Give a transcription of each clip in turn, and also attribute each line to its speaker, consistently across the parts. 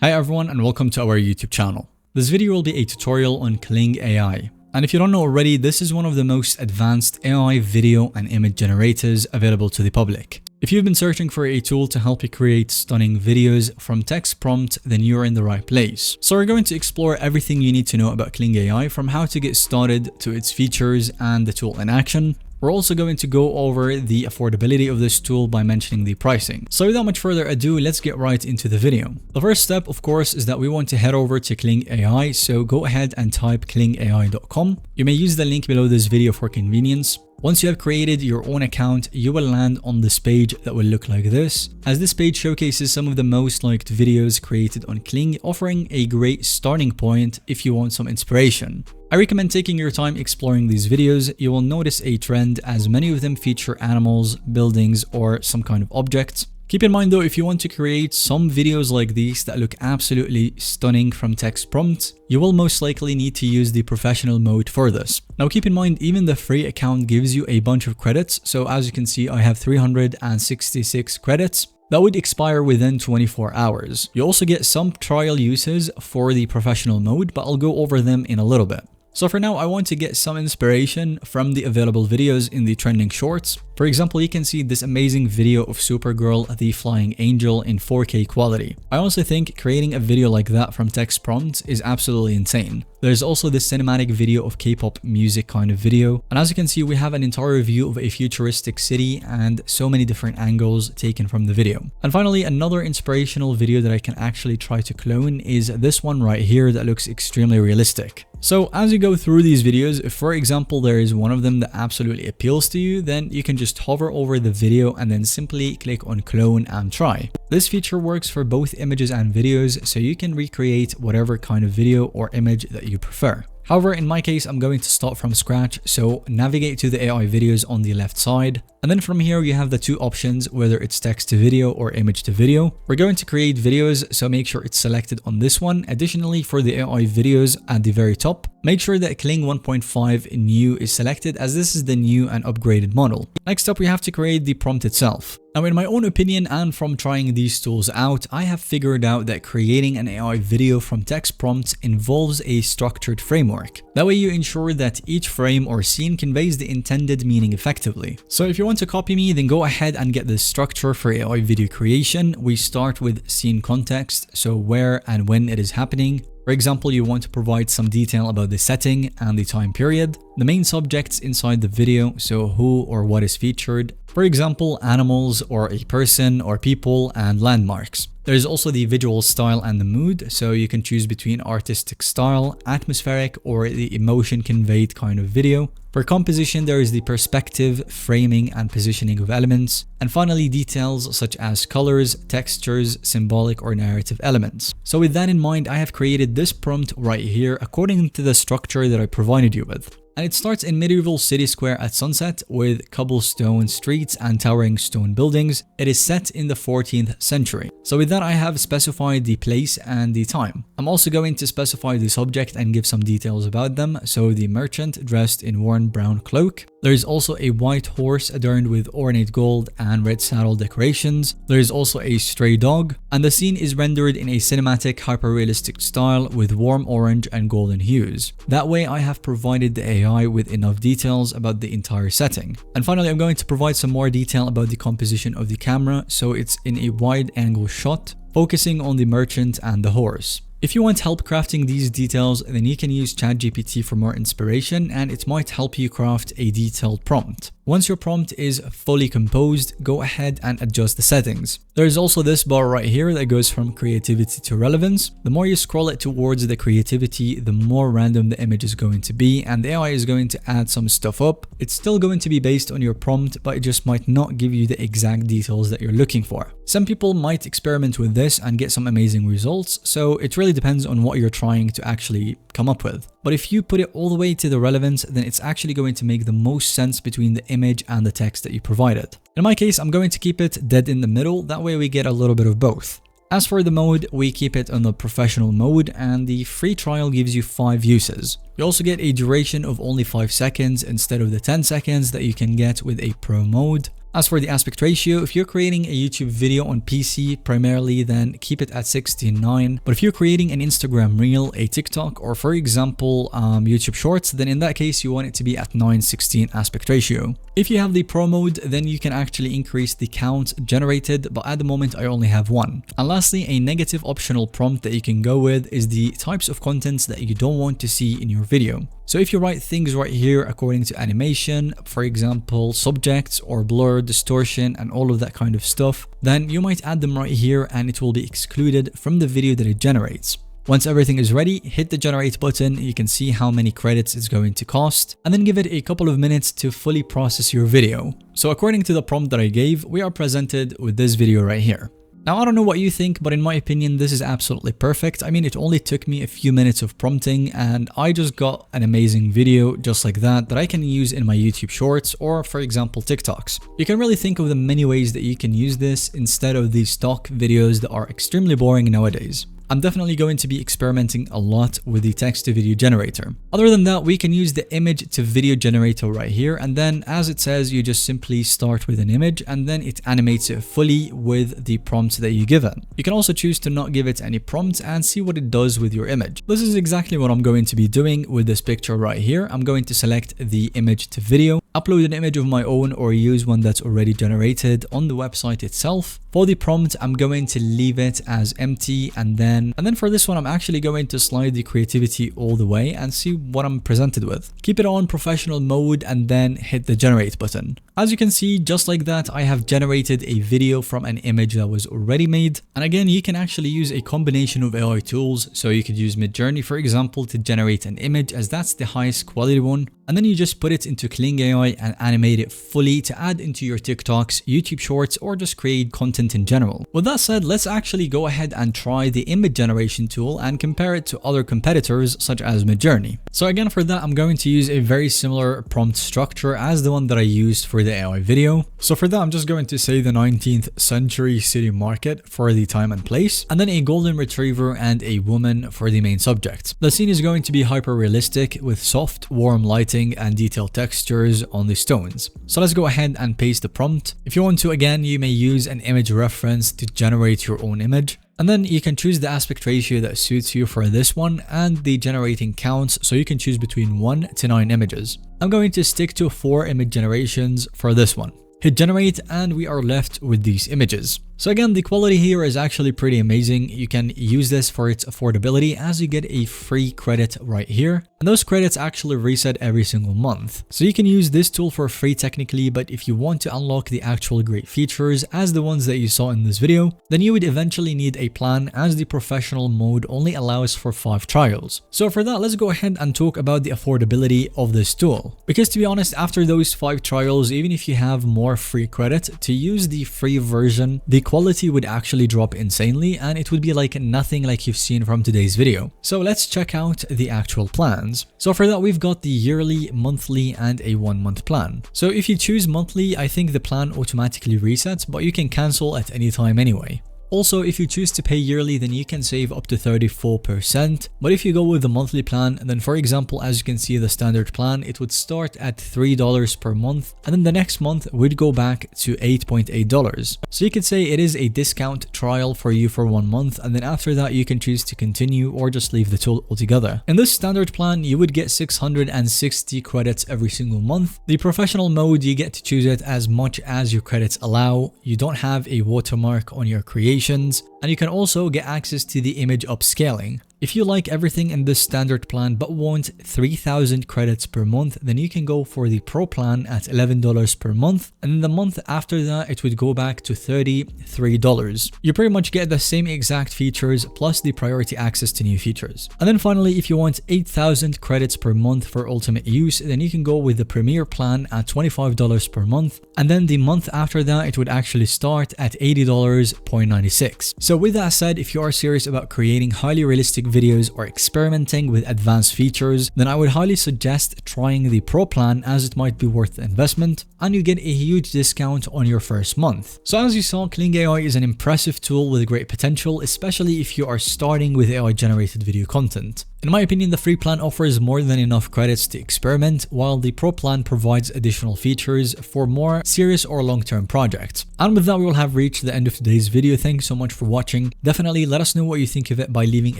Speaker 1: Hi everyone and welcome to our YouTube channel. This video will be a tutorial on Kling AI. And if you don't know already, this is one of the most advanced AI video and image generators available to the public. If you've been searching for a tool to help you create stunning videos from text prompt, then you're in the right place. So we're going to explore everything you need to know about Kling AI, from how to get started to its features and the tool in action. We're also going to go over the affordability of this tool by mentioning the pricing. So without much further ado, let's get right into the video. The first step, of course, is that we want to head over to Kling AI. So go ahead and type klingai.com. You may use the link below this video for convenience. Once you have created your own account, you will land on this page that will look like this, as this page showcases some of the most liked videos created on Kling, offering a great starting point if you want some inspiration. I recommend taking your time exploring these videos. You will notice a trend as many of them feature animals, buildings, or some kind of objects. Keep in mind though, if you want to create some videos like these that look absolutely stunning from text prompts, you will most likely need to use the professional mode for this. Now keep in mind, even the free account gives you a bunch of credits. So as you can see, I have 366 credits. That would expire within 24 hours. You also get some trial uses for the professional mode, but I'll go over them in a little bit. So for now, I want to get some inspiration from the available videos in the trending shorts. For example, you can see this amazing video of Supergirl, the flying angel, in 4K quality. I also think creating a video like that from text prompts is absolutely insane. There's also this cinematic video of K-pop music kind of video. And as you can see, we have an entire view of a futuristic city and so many different angles taken from the video. And finally, another inspirational video that I can actually try to clone is this one right here that looks extremely realistic. So as you go through these videos, if for example there is one of them that absolutely appeals to you, then you can just hover over the video and then simply click on clone and try. This feature works for both images and videos, so you can recreate whatever kind of video or image that you prefer. However, in my case, I'm going to start from scratch, so navigate to the AI videos on the left side. And then from here, you have the two options, whether it's text to video or image to video. We're going to create videos, so make sure it's selected on this one. Additionally, for the AI videos at the very top, make sure that Kling 1.5 new is selected, as this is the new and upgraded model. Next up, we have to create the prompt itself. Now, in my own opinion and from trying these tools out, I have figured out that creating an AI video from text prompts involves a structured framework. That way you ensure that each frame or scene conveys the intended meaning effectively. So if you want to copy me, then go ahead and get this structure for AI video creation. We start with scene context, so where and when it is happening. For example, you want to provide some detail about the setting and the time period, the main subjects inside the video, so who or what is featured. For example, animals or a person or people, and landmarks. There is also the visual style and the mood, so you can choose between artistic style, atmospheric, or the emotion conveyed kind of video. For composition, there is the perspective, framing, and positioning of elements. And finally, details such as colors, textures, symbolic or narrative elements. So with that in mind, I have created this prompt right here according to the structure that I provided you with. And it starts in medieval city square at sunset with cobblestone streets and towering stone buildings. It is set in the 14th century. So with that, I have specified the place and the time. I'm also going to specify the subject and give some details about them. So the merchant dressed in worn brown cloak. There is also a white horse adorned with ornate gold and red saddle decorations. There is also a stray dog, and the scene is rendered in a cinematic hyper-realistic style with warm orange and golden hues. That way, I have provided the AI with enough details about the entire setting. And finally, I'm going to provide some more detail about the composition of the camera, so it's in a wide angle shot, focusing on the merchant and the horse. If you want help crafting these details, then you can use ChatGPT for more inspiration, and it might help you craft a detailed prompt. Once your prompt is fully composed, go ahead and adjust the settings. There is also this bar right here that goes from creativity to relevance. The more you scroll it towards the creativity, the more random the image is going to be, and the AI is going to add some stuff up. It's still going to be based on your prompt, but it just might not give you the exact details that you're looking for. Some people might experiment with this and get some amazing results, so it really depends on what you're trying to actually come up with. But if you put it all the way to the relevance, then it's actually going to make the most sense between the image and the text that you provided. In my case, I'm going to keep it dead in the middle. That way we get a little bit of both. As for the mode, we keep it on the professional mode, and the free trial gives you 5 uses. You also get a duration of only 5 seconds instead of the 10 seconds that you can get with a pro mode. As for the aspect ratio, if you're creating a YouTube video on PC primarily, then keep it at 16:9. But if you're creating an Instagram Reel, a TikTok, or for example, YouTube Shorts, then in that case, you want it to be at 9:16 aspect ratio. If you have the Pro mode, then you can actually increase the count generated, but at the moment, I only have one. And lastly, a negative optional prompt that you can go with is the types of contents that you don't want to see in your video. So if you write things right here according to animation, for example, subjects or blur, distortion, and all of that kind of stuff, then you might add them right here and it will be excluded from the video that it generates. Once everything is ready, hit the generate button. You can see how many credits it's going to cost, and then give it a couple of minutes to fully process your video. So according to the prompt that I gave, we are presented with this video right here. Now, I don't know what you think, but in my opinion, this is absolutely perfect. I mean, it only took me a few minutes of prompting and I just got an amazing video just like that I can use in my YouTube Shorts or, for example, TikToks. You can really think of the many ways that you can use this instead of these stock videos that are extremely boring nowadays. I'm definitely going to be experimenting a lot with the text to video generator. Other than that, we can use the image to video generator right here, and then as it says, you just simply start with an image and then it animates it fully with the prompt that you give it. You can also choose to not give it any prompts and see what it does with your image. This is exactly what I'm going to be doing with this picture right here. I'm going to select the image to video, upload an image of my own or use one that's already generated on the website itself. For the prompt, I'm going to leave it as empty, and then for this one, I'm actually going to slide the creativity all the way and see what I'm presented with. Keep it on professional mode and then hit the generate button. As you can see, just like that, I have generated a video from an image that was already made. And again, you can actually use a combination of AI tools. So you could use Midjourney, for example, to generate an image, as that's the highest quality one. And then you just put it into Kling AI and animate it fully to add into your TikToks, YouTube Shorts, or just create content in general. With that said, let's actually go ahead and try the image generation tool and compare it to other competitors such as Midjourney. So again, for that, I'm going to use a very similar prompt structure as the one that I used for the AI video. So for that, I'm just going to say the 19th century city market for the time and place, and then a golden retriever and a woman for the main subject. The scene is going to be hyper realistic with soft, warm lighting and detailed textures on the stones. So let's go ahead and paste the prompt. If you want to, again, you may use an image reference to generate your own image. And then you can choose the aspect ratio that suits you for this one and the generating counts, so you can choose between 1 to 9 images. I'm going to stick to 4 image generations for this one. Hit generate and we are left with these images. So again, the quality here is actually pretty amazing. You can use this for its affordability as you get a free credit right here. And those credits actually reset every single month. So you can use this tool for free technically, but if you want to unlock the actual great features as the ones that you saw in this video, then you would eventually need a plan, as the professional mode only allows for 5 trials. So for that, let's go ahead and talk about the affordability of this tool. Because to be honest, after those 5 trials, even if you have more free credit, to use the free version, the quality would actually drop insanely and it would be like nothing like you've seen from today's video. So let's check out the actual plans. So for that, we've got the yearly, monthly, and a 1-month plan. So if you choose monthly, I think the plan automatically resets, but you can cancel at any time anyway. Also, if you choose to pay yearly, then you can save up to 34%. But if you go with the monthly plan, then for example, as you can see, the standard plan, it would start at $3 per month. And then the next month would go back to $8.8. So you could say it is a discount trial for you for 1 month. And then after that, you can choose to continue or just leave the tool altogether. In this standard plan, you would get 660 credits every single month. The professional mode, you get to choose it as much as your credits allow. You don't have a watermark on your creation. And you can also get access to the image upscaling. If you like everything in this standard plan but want 3,000 credits per month, then you can go for the Pro plan at $11 per month, and then the month after that it would go back to $33. You pretty much get the same exact features plus the priority access to new features. And then finally, if you want 8,000 credits per month for ultimate use, then you can go with the Premier plan at $25 per month, and then the month after that it would actually start at $80.96. So with that said, if you are serious about creating highly realistic videos or experimenting with advanced features, then I would highly suggest trying the Pro plan, as it might be worth the investment and you get a huge discount on your first month. So as you saw, Kling AI is an impressive tool with great potential, especially if you are starting with AI generated video content. In my opinion, the free plan offers more than enough credits to experiment, while the pro plan provides additional features for more serious or long-term projects. And with that, we will have reached the end of today's video. Thank you so much for watching. Definitely let us know what you think of it by leaving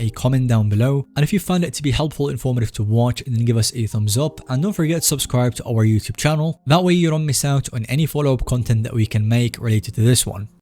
Speaker 1: a comment down below. And if you found it to be helpful, informative to watch, then give us a thumbs up. And don't forget to subscribe to our YouTube channel. That way you don't miss out on any follow-up content that we can make related to this one.